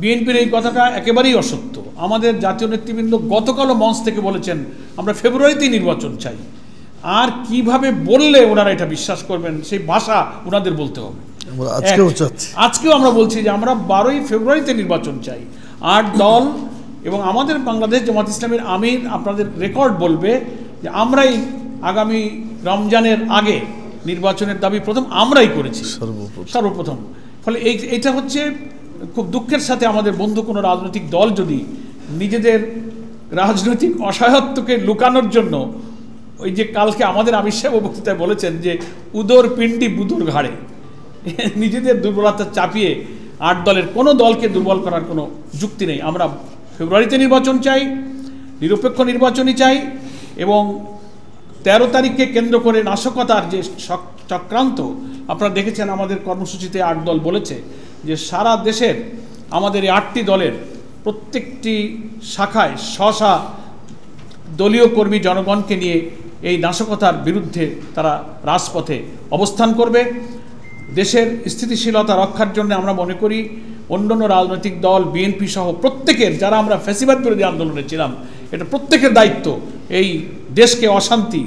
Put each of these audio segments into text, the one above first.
বিএনপির এই কথাটা একেবারেই অসত্য। আমাদের জাতীয় নেতৃবৃন্দ গতকালও মঞ্চ থেকে বলেছেন আমরা ফেব্রুয়ারিতেই নির্বাচন চাই। আর কিভাবে বললে ওনারা এটা বিশ্বাস করবেন, সেই ভাষা ওনাদের বলতে হবে। আজকেও আমরা বলছি যে আমরা 12ই ফেব্রুয়ারিতে নির্বাচন চাই। 8 দল এবং আমাদের বাংলাদেশ জামাত ইসলামের আমির আপনাদের রেকর্ড বলবে যে আমরাই আগামী রমজানের আগে নির্বাচনের দাবি প্রথম আমরাই করেছি সর্বপ্রথম। ফলে এইটা হচ্ছে খুব দুঃখের সাথে আমাদের বন্ধু কোনো রাজনৈতিক দল যদি নিজেদের রাজনৈতিক অসহায়ত্বকে লুকানোর জন্য ওই যে কালকে আমাদের আমির সাহেব বক্তৃতায় বলেছেন যে উদর পিণ্ডি বুদুর ঘাড়ে, নিজেদের দুর্বলতা চাপিয়ে 8 দলের কোনো দলকে দুর্বল করার কোনো যুক্তি নেই। আমরা ফেব্রুয়ারিতে নির্বাচন চাই, নিরপেক্ষ নির্বাচনই চাই এবং 13 তারিখকে কেন্দ্র করে নাশকতার যে চক্রান্ত আপনারা দেখেছেন আমাদের কর্মসূচিতে 8 দল বলেছে যে সারা দেশের আমাদের এই 8টি দলের প্রত্যেকটি শাখায় স্ব দলীয় কর্মী জনগণকে নিয়ে এই নাশকতার বিরুদ্ধে তারা রাজপথে অবস্থান করবে। দেশের স্থিতিশীলতা রক্ষার জন্য আমরা মনে করি অন্যান্য রাজনৈতিক দল বিএনপি সহ প্রত্যেকের, যারা আমরা ফ্যাসিবাদ বিরোধী আন্দোলনে ছিলাম, এটা প্রত্যেকের দায়িত্ব এই দেশকে অশান্তি,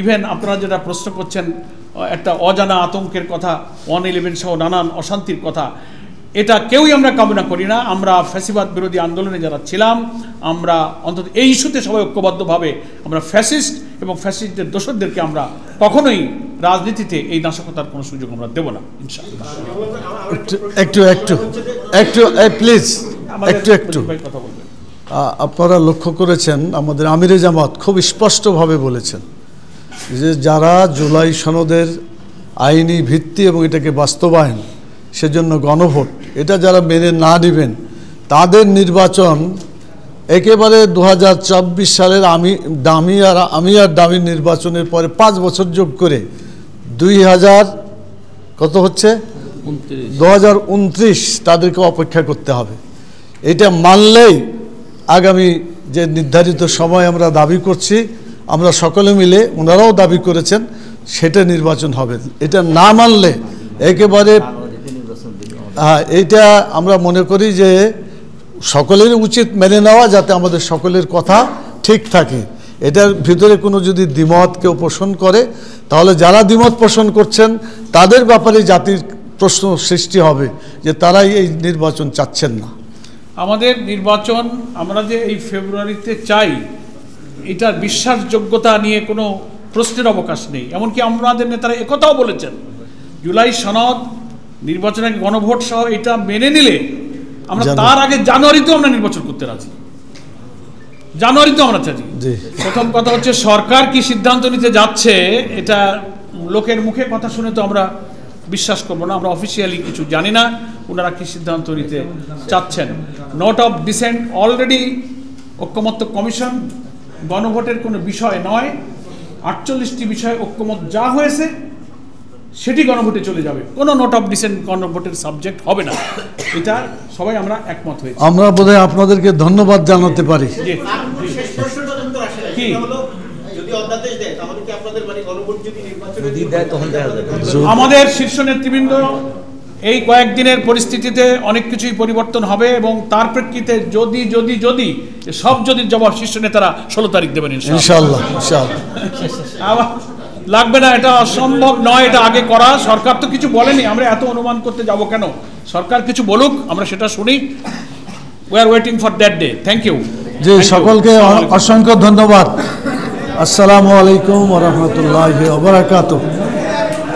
ইভেন আপনারা যেটা প্রশ্ন করছেন একটা অজানা আতঙ্কের কথা, 111 সহ নানান অশান্তির কথা, এটা কেউই আমরা কামনা করি না। আমরা ফ্যাসিবাদ বিরোধী আন্দোলনে যারা ছিলাম আমরা অন্তত এই ইস্যুতে সবাই ঐক্যবদ্ধভাবে আমরা ফ্যাসিস্ট এবং ফ্যাসিস্টদের দোষরদেরকে আমরা কখনোই রাজনীতিতে এই নাশকতার কোনো সুযোগ আমরা দেব না ইনশাআল্লাহ। প্লিজ একটু কথা বলবেন। আপনারা লক্ষ্য করেছেন আমাদের আমিরে জামাত খুব স্পষ্টভাবে বলেছেন যে যারা জুলাই সনদের আইনি ভিত্তি এবং এটাকে বাস্তবায়ন সেজন্য গণভোট এটা যারা মেনে না নেবেন তাদের নির্বাচন একেবারে 2024 সালের আমি আর দামি নির্বাচনের পরে 5 বছর যোগ করে 2029 তাদেরকে অপেক্ষা করতে হবে। এটা মানলেই আগামী যে নির্ধারিত সময় আমরা দাবি করছি, আমরা সকলে মিলে, ওনারাও দাবি করেছেন, সেটা নির্বাচন হবে। এটা না মানলে একেবারে এইটা আমরা মনে করি যে সকলের উচিত মেনে নেওয়া, যাতে আমাদের সকলের কথা ঠিক থাকে। এটার ভিতরে কোনো যদি দ্বিমত কেউ পোষণ করে তাহলে যারা দ্বিমত পোষণ করছেন তাদের ব্যাপারে জাতির প্রশ্ন সৃষ্টি হবে যে তারাই এই নির্বাচন চাচ্ছেন না। আমাদের নির্বাচন আমরা যে এই ফেব্রুয়ারিতে চাই এটার বিশ্বাসযোগ্যতা নিয়ে কোনো প্রশ্নের অবকাশ নেই। এমনকি আমাদের নেতারা একথাও বলেছেন জুলাই সনদ নির্বাচনের গণভোট সহ এটা মেনে নিলে আমরা তার আগে জানুয়ারিতেও আমরা নির্বাচন করতে রাজি, জানুয়ারিতেও আমরা চাই। প্রথম কথা হচ্ছে সরকার কি সিদ্ধান্ত নিতে যাচ্ছে এটা লোকের মুখে কথা শুনে তো আমরা বিশ্বাস করবো না, আমরা অফিসিয়ালি কিছু জানি না ওনারা কি সিদ্ধান্ত নিতে চাচ্ছেন। নোট অফ ডিসেন্ট অলরেডি ঐক্যমত্য কমিশন গণভোটের কোনো বিষয় নয়, 48টি বিষয়ে ঐক্যমত যা হয়েছে সেটি গণভোটে চলে যাবে, কোনো নোট অফ ডিসেন্ট গণভোটের সাবজেক্ট হবে না, এটা সবাই আমরা একমত হয়েছি। আমরা বোধহয় আপনাদেরকে ধন্যবাদ জানাতে পারি। আমাদের শীর্ষ নেতৃবৃন্দ এই কয়েকদিনের পরিস্থিতিতে অনেক কিছুই পরিবর্তন হবে এবং তার প্রেক্ষিতে যদি যদি যদি সব যদি জবাব শীর্ষ নেতারা 16 তারিখ দেবেন ইনশাআল্লাহ। লাগবে না, এটা অসম্ভব নয়, এটা আগে করা। সরকার তো কিছু বলেনি, আমরা এত অনুমান করতে যাব কেন? সরকার কিছু বলুক, আমরা সেটা শুনি। We are waiting for that day. Thank you. জি, সকলকে অসংখ্য ধন্যবাদ। আসসালামু আলাইকুম ওয়া রাহমাতুল্লাহি ওয়া বারাকাতুহু।